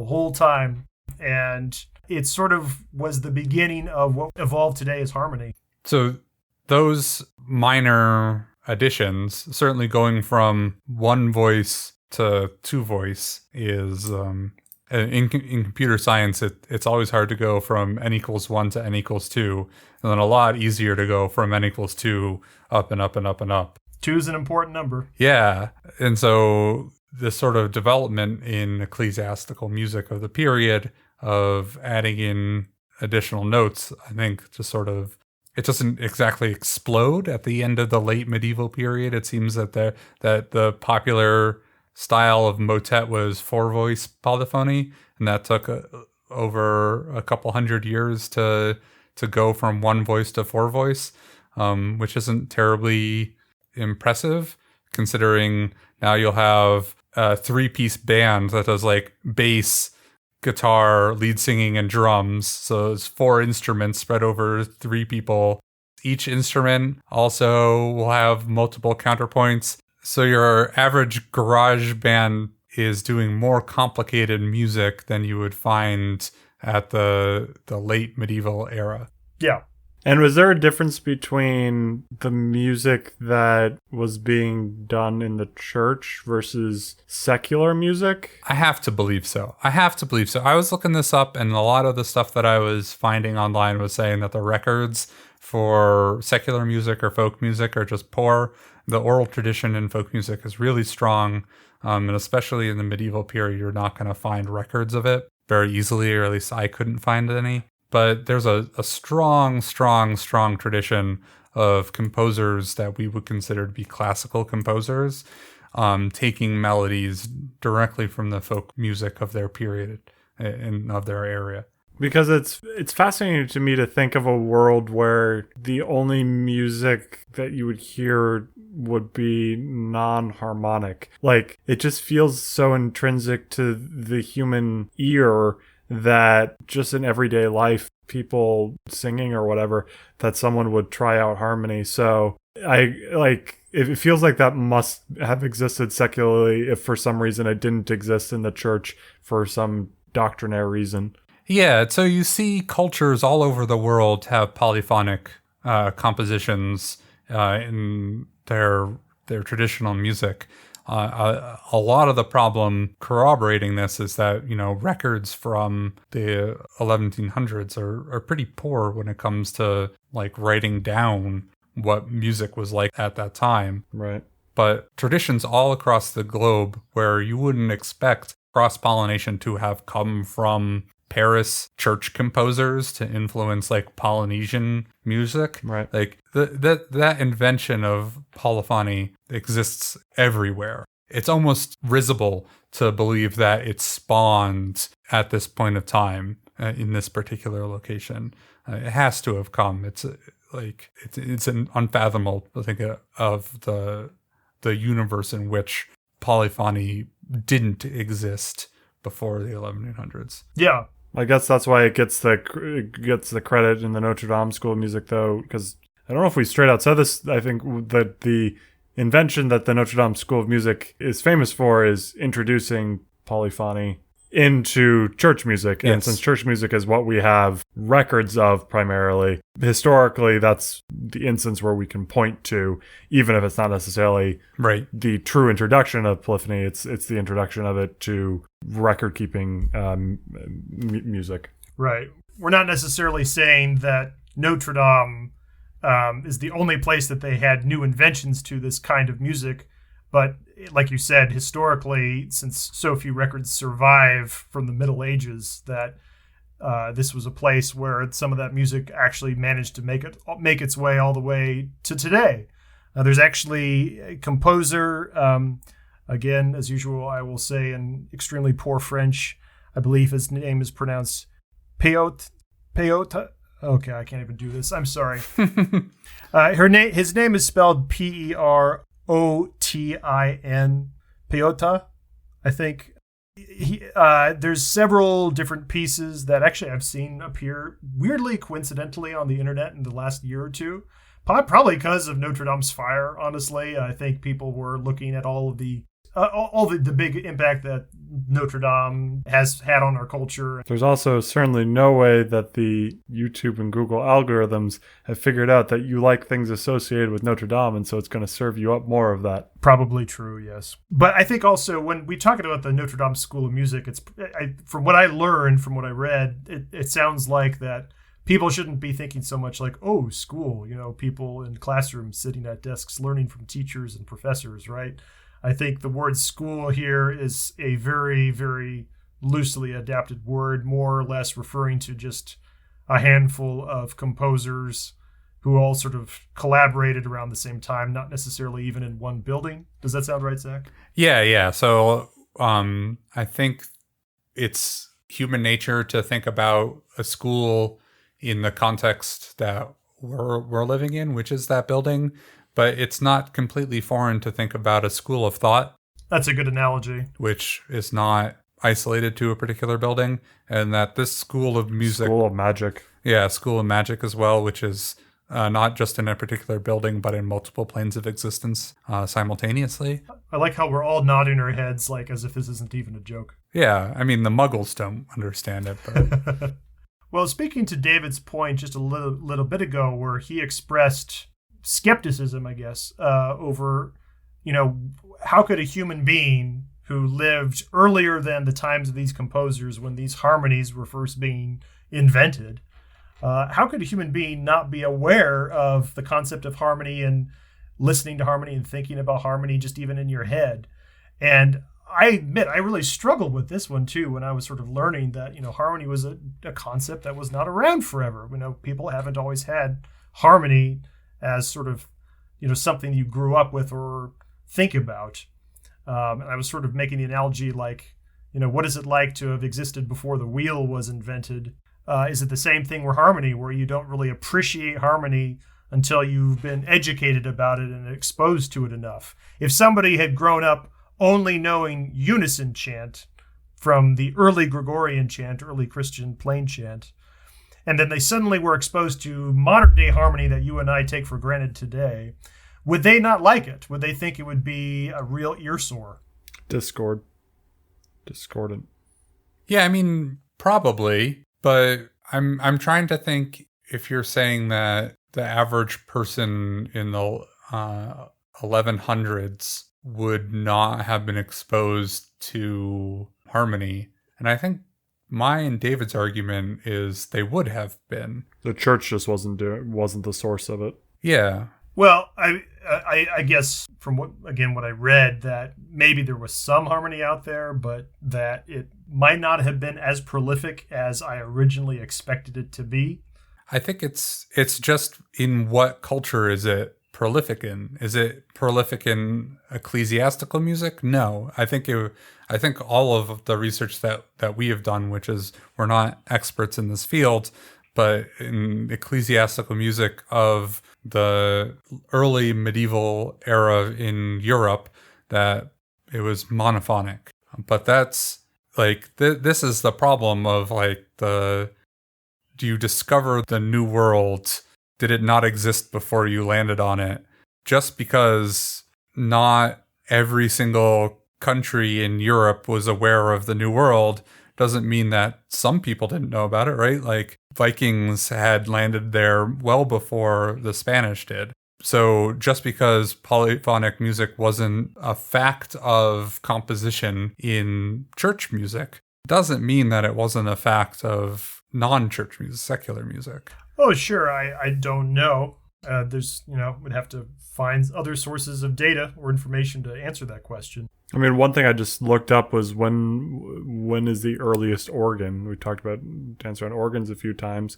whole time. And it sort of was the beginning of what evolved today as harmony. So those minor additions, certainly going from one voice to two voice, is in computer science, it's always hard to go from n equals 1 to n equals 2, and then a lot easier to go from n equals 2 up and up and up and up. 2 is an important number. Yeah, and so this sort of development in ecclesiastical music of the period of adding in additional notes, I think, just sort of, it doesn't exactly explode at the end of the late medieval period. It seems that the popular style of motet was 4-voice polyphony, and that took over a couple hundred years to go from 1 voice to 4-voice, which isn't terribly impressive, considering now you'll have a 3-piece band that does like bass, guitar, lead singing, and drums. So it's 4 instruments spread over 3 people. Each instrument also will have multiple counterpoints. So your average garage band is doing more complicated music than you would find at the late medieval era. Yeah. And was there a difference between the music that was being done in the church versus secular music? I have to believe so. I was looking this up, and a lot of the stuff that I was finding online was saying that the records for secular music or folk music are just poor. The oral tradition in folk music is really strong, and especially in the medieval period, you're not going to find records of it very easily, or at least I couldn't find any. But there's a strong tradition of composers that we would consider to be classical composers, taking melodies directly from the folk music of their period and of their area. Because it's fascinating to me to think of a world where the only music that you would hear would be non-harmonic. Like, it just feels so intrinsic to the human ear that just in everyday life, people singing or whatever, that someone would try out harmony. So it feels like that must have existed secularly if for some reason it didn't exist in the church for some doctrinaire reason. Yeah, so you see cultures all over the world have polyphonic compositions in their traditional music. A lot of the problem corroborating this is that, records from the 1100s are pretty poor when it comes to like writing down what music was like at that time. Right. But traditions all across the globe where you wouldn't expect cross-pollination to have come from Paris church composers to influence like Polynesian music. Right. Like that invention of polyphony exists everywhere. It's almost risible to believe that it spawned at this point of time in this particular location. It has to have come. It's an unfathomable to think of the universe in which polyphony didn't exist before the 1100s. Yeah. I guess that's why it gets the credit in the Notre-Dame School of Music, though, because I don't know if we straight out said this. I think that the invention that the Notre-Dame School of Music is famous for is introducing polyphony into church music. Yes. And since church music is what we have records of primarily, historically, that's the instance where we can point to, even if it's not necessarily right the true introduction of polyphony, it's the introduction of it to record-keeping music. Right. We're not necessarily saying that Notre Dame is the only place that they had new inventions to this kind of music. But like you said, historically, since so few records survive from the Middle Ages, that this was a place where some of that music actually managed to make its way all the way to today. There's actually a composer, again, as usual, I will say in extremely poor French. I believe his name is pronounced Perotin. Okay, I can't even do this. I'm sorry. His name is spelled Perot. Perotin, Peota, I think. There's several different pieces that actually I've seen appear weirdly coincidentally on the internet in the last year or two. Probably because of Notre Dame's fire, honestly. I think people were looking at all the big impact that Notre Dame has had on our culture. There's also certainly no way that the YouTube and Google algorithms have figured out that you like things associated with Notre Dame, and so it's going to serve you up more of that. Probably true, yes. But I think also when we talk about the Notre-Dame School of Music, from what I learned, from what I read, it sounds like that people shouldn't be thinking so much like, oh, school, people in classrooms sitting at desks learning from teachers and professors, right? I think the word school here is a very, very loosely adapted word, more or less referring to just a handful of composers who all sort of collaborated around the same time, not necessarily even in one building. Does that sound right, Zach? Yeah. So I think it's human nature to think about a school in the context that we're living in, which is that building. But it's not completely foreign to think about a school of thought. That's a good analogy. Which is not isolated to a particular building. And that this school of music... School of magic. Yeah, school of magic as well, which is not just in a particular building, but in multiple planes of existence simultaneously. I like how we're all nodding our heads like as if this isn't even a joke. Yeah, I mean, the muggles don't understand it. But... Well, speaking to David's point just a little bit ago where he expressed skepticism, I guess, over, how could a human being who lived earlier than the times of these composers when these harmonies were first being invented, how could a human being not be aware of the concept of harmony and listening to harmony and thinking about harmony just even in your head? And I admit I really struggled with this one too when I was sort of learning that, harmony was a concept that was not around forever. People haven't always had harmony as sort of, something you grew up with or think about. And I was sort of making the analogy like, what is it like to have existed before the wheel was invented? Is it the same thing with harmony, where you don't really appreciate harmony until you've been educated about it and exposed to it enough? If somebody had grown up only knowing unison chant from the early Gregorian chant, early Christian plain chant, and then they suddenly were exposed to modern day harmony that you and I take for granted today, would they not like it? Would they think it would be a real ear sore? Discordant. Yeah, I mean, probably, but I'm trying to think if you're saying that the average person in the 1100s would not have been exposed to harmony. And I think my and David's argument is they would have been. The church just wasn't the source of it. Yeah. Well, I guess from what I read, that maybe there was some harmony out there, but that it might not have been as prolific as I originally expected it to be. I think it's just in what culture is it prolific in? Is it prolific in ecclesiastical music? No. I think all of the research that we have done, which is we're not experts in this field, but in ecclesiastical music of the early medieval era in Europe, that it was monophonic. But that's like this is the problem of like do you discover the new world? Did it not exist before you landed on it? Just because not every single country in Europe was aware of the New World doesn't mean that some people didn't know about it, right? Like Vikings had landed there well before the Spanish did. So just because polyphonic music wasn't a fact of composition in church music doesn't mean that it wasn't a fact of non-church music, secular music. Oh, sure. I don't know. Would have to find other sources of data or information to answer that question. I mean, one thing I just looked up was when is the earliest organ? We talked about dancing on organs a few times,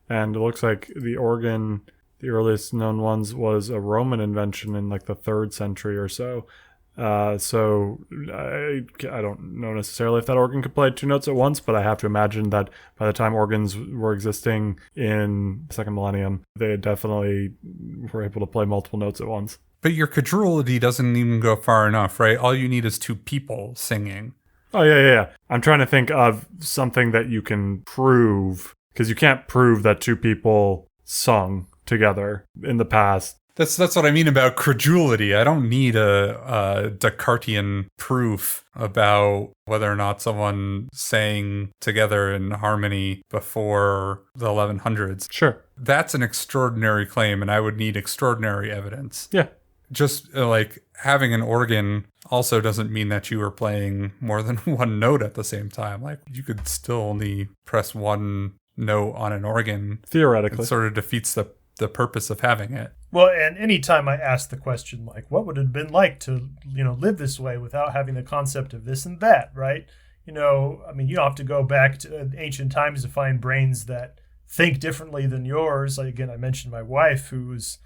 and it looks like the organ, the earliest known ones, was a Roman invention in like the 3rd century or so. So I don't know necessarily if that organ could play 2 notes at once, but I have to imagine that by the time organs were existing in the 2nd millennium, they definitely were able to play multiple notes at once. But your credulity doesn't even go far enough, right? All you need is two people singing. Oh, yeah. I'm trying to think of something that you can prove, because you can't prove that two people sung together in the past. That's what I mean about credulity. I don't need a Descartesian proof about whether or not someone sang together in harmony before the 1100s. Sure. That's an extraordinary claim, and I would need extraordinary evidence. Yeah. Just like having an organ also doesn't mean that you are playing more than one note at the same time. Like, you could still only press one note on an organ. Theoretically. It sort of defeats the purpose of having it. Well, and anytime I ask the question, like, what would it have been like to, live this way without having the concept of this and that, right? You don't have to go back to ancient times to find brains that think differently than yours. Like, again, I mentioned my wife, who's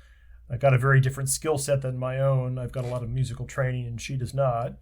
got a very different skill set than my own. I've got a lot of musical training, and she does not.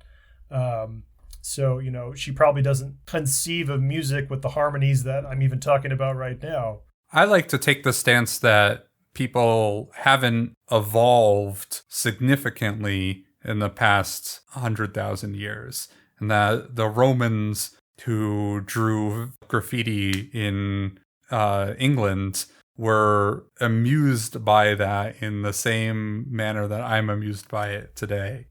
So, she probably doesn't conceive of music with the harmonies that I'm even talking about right now. I like to take the stance that people haven't evolved significantly in the past 100,000 years. And that the Romans who drew graffiti in England were amused by that in the same manner that I'm amused by it today.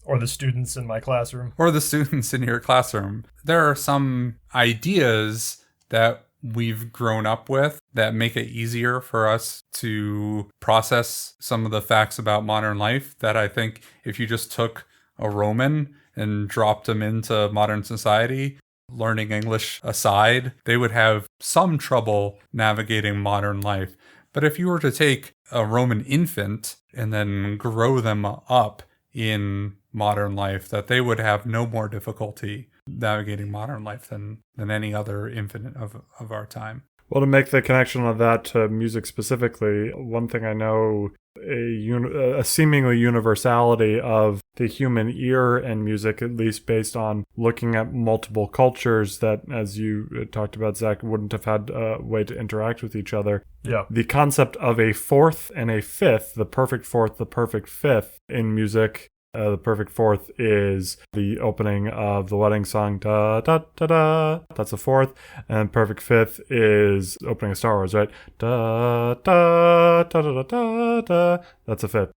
Or the students in my classroom. Or the students in your classroom. There are some ideas that we've grown up with that make it easier for us to process some of the facts about modern life that I think if you just took a Roman and dropped them into modern society, learning English aside, they would have some trouble navigating modern life. But if you were to take a Roman infant and then grow them up in modern life, that they would have no more difficulty navigating modern life than any other infant of our time. Well, to make the connection of that to music specifically, one thing I know, a seemingly universality of the human ear and music, at least based on looking at multiple cultures that, as you talked about, Zach, wouldn't have had a way to interact with each other. Yeah. The concept of a fourth and a fifth, the perfect fourth, the perfect fifth in music. The perfect fourth is the opening of the wedding song, da da da da. That's a fourth. And perfect fifth is opening of Star Wars, right? Da da da da da da da. That's a fifth.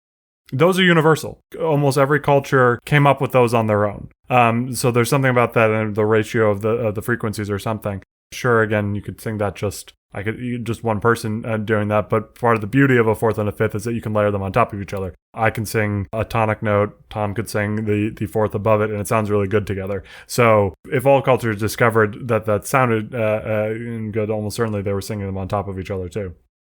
Those are universal. Almost every culture came up with those on their own. So there's something about that and the ratio of the frequencies or something. Sure, again, you could sing that just one person doing that, but part of the beauty of a fourth and a fifth is that you can layer them on top of each other. I can sing a tonic note, Tom could sing the fourth above it, and it sounds really good together. So if all cultures discovered that sounded good, almost certainly they were singing them on top of each other too.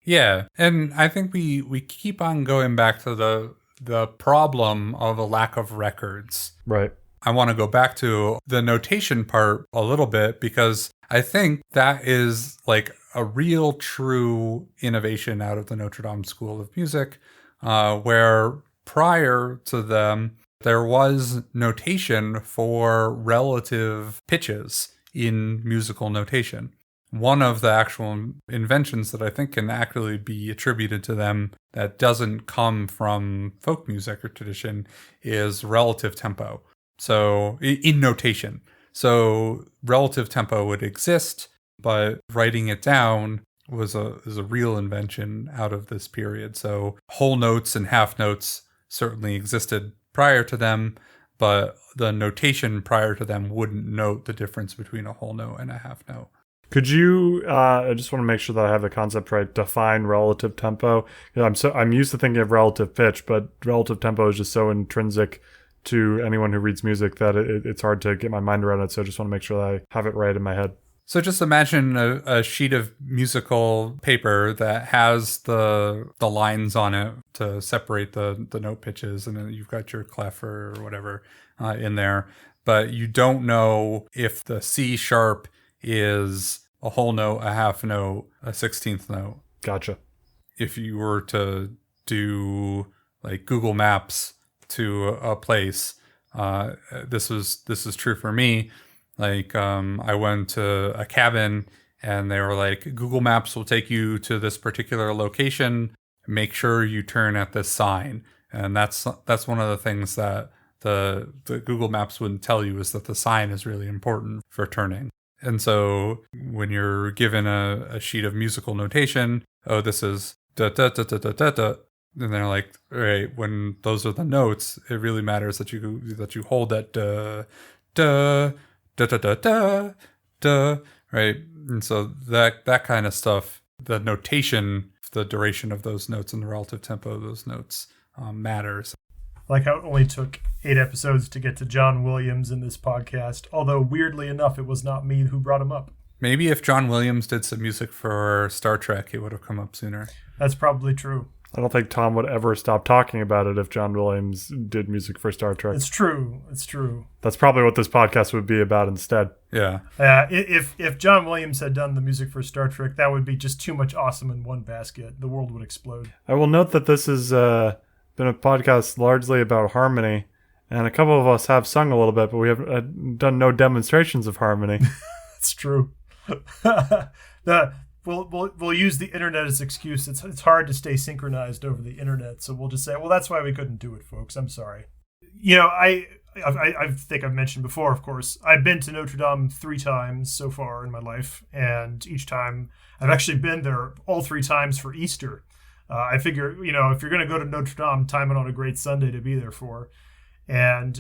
Yeah, and I think we keep on going back to the problem of a lack of records. Right. I want to go back to the notation part a little bit because I think that is like a real true innovation out of the Notre-Dame School of Music, where prior to them, there was notation for relative pitches in musical notation. One of the actual inventions that I think can actually be attributed to them that doesn't come from folk music or tradition is relative tempo. So in notation. So relative tempo would exist, but writing it down is a real invention out of this period. So whole notes and half notes certainly existed prior to them, but the notation prior to them wouldn't note the difference between a whole note and a half note. Could you, I just want to make sure that I have the concept right, define relative tempo? I'm used to thinking of relative pitch, but relative tempo is just so intrinsic to anyone who reads music that it's hard to get my mind around it. So I just want to make sure that I have it right in my head. So just imagine a sheet of musical paper that has the lines on it to separate the note pitches, and then you've got your clef or whatever in there. But you don't know if the C sharp is a whole note, a half note, a 16th note. Gotcha. If you were to do like Google Maps to a place, this is true for me. Like I went to a cabin and they were like, Google Maps will take you to this particular location. Make sure you turn at this sign. And that's one of the things that the Google Maps wouldn't tell you, is that the sign is really important for turning. And so when you're given a sheet of musical notation, oh, this is da da da da da da da, and they're like, all right, when those are the notes, it really matters that you hold that da da da da da da da, right? And so that kind of stuff, the notation, the duration of those notes and the relative tempo of those notes matters. Like how it only took 8 episodes to get to John Williams in this podcast, although weirdly enough, it was not me who brought him up. Maybe if John Williams did some music for Star Trek, it would have come up sooner. That's probably true. I don't think Tom would ever stop talking about it if John Williams did music for Star Trek. It's true. It's true. That's probably what this podcast would be about instead. Yeah. If John Williams had done the music for Star Trek, that would be just too much awesome in one basket. The world would explode. I will note that this has been a podcast largely about harmony, and a couple of us have sung a little bit, but we have done no demonstrations of harmony. It's true. We'll use the internet as excuse. It's hard to stay synchronized over the internet, so we'll just say, well, that's why we couldn't do it, folks. I'm sorry. You know, I think I've mentioned before, of course, I've been to Notre-Dame 3 times so far in my life, and each time I've actually been there all 3 times for Easter. I figure, you know, if you're going to go to Notre-Dame, time it on a great Sunday to be there for. And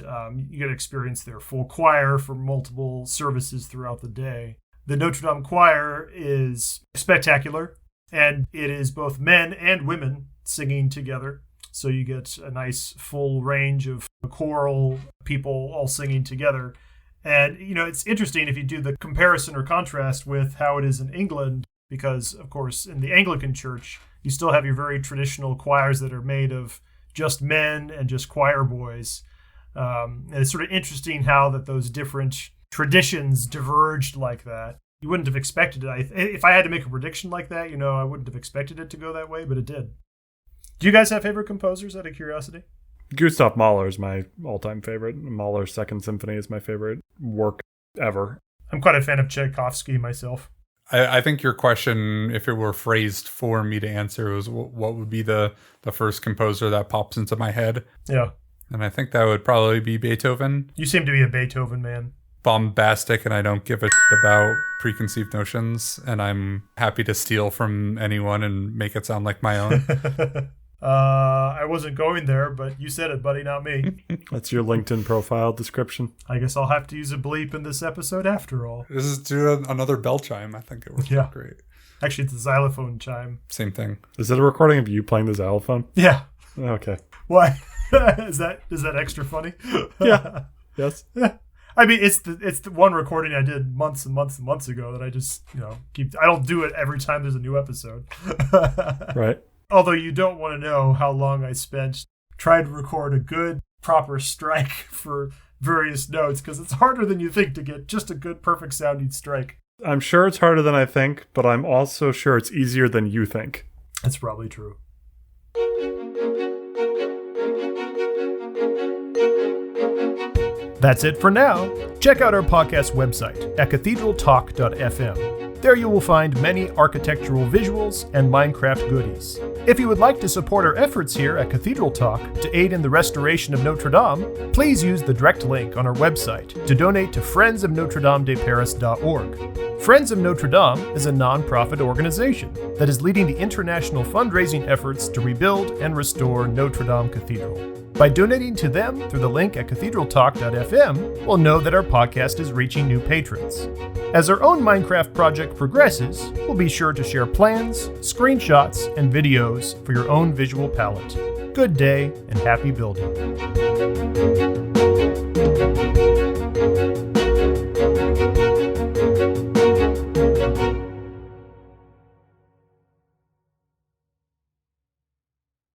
you get to experience their full choir for multiple services throughout the day. The Notre-Dame choir is spectacular, and it is both men and women singing together. So you get a nice full range of choral people all singing together. And, you know, it's interesting if you do the comparison or contrast with how it is in England, because, of course, in the Anglican Church, you still have your very traditional choirs that are made of just men and just choir boys. And it's sort of interesting how that those different traditions diverged like that. You wouldn't have expected it. If I had to make a prediction like that, you know, I wouldn't have expected it to go that way, but it did. Do you guys have favorite composers out of curiosity? Gustav Mahler is my all-time favorite. Mahler's Second Symphony is my favorite work ever. I'm quite a fan of Tchaikovsky myself. I think your question, if it were phrased for me to answer, was what would be the first composer that pops into my head? Yeah. And I think that would probably be Beethoven. You seem to be a Beethoven man. Bombastic, and I don't give a shit about preconceived notions, and I'm happy to steal from anyone and make it sound like my own. I wasn't going there, but you said it, buddy, not me. That's your LinkedIn profile description. I guess I'll have to use a bleep in this episode after all. This is do another bell chime. I think it would be great. Actually, it's a xylophone chime. Same thing. Is it a recording of you playing the xylophone? Yeah. Okay. Why? Is that extra funny? Yeah. Yes. Yeah. I mean, it's the one recording I did months and months and months ago that I just, you know, I don't do it every time there's a new episode. Right. Although you don't want to know how long I spent trying to record a good, proper strike for various notes, because it's harder than you think to get just a good, perfect sounding strike. I'm sure it's harder than I think, but I'm also sure it's easier than you think. That's probably true. That's it for now. Check out our podcast website at cathedraltalk.fm. There you will find many architectural visuals and Minecraft goodies. If you would like to support our efforts here at Cathedral Talk to aid in the restoration of Notre Dame, please use the direct link on our website to donate to friendsofnotredamedeparis.org. Friends of Notre Dame is a non-profit organization that is leading the international fundraising efforts to rebuild and restore Notre Dame Cathedral. By donating to them through the link at cathedraltalk.fm, we'll know that our podcast is reaching new patrons. As our own Minecraft project progresses, we'll be sure to share plans, screenshots, and videos for your own visual palette. Good day and happy building.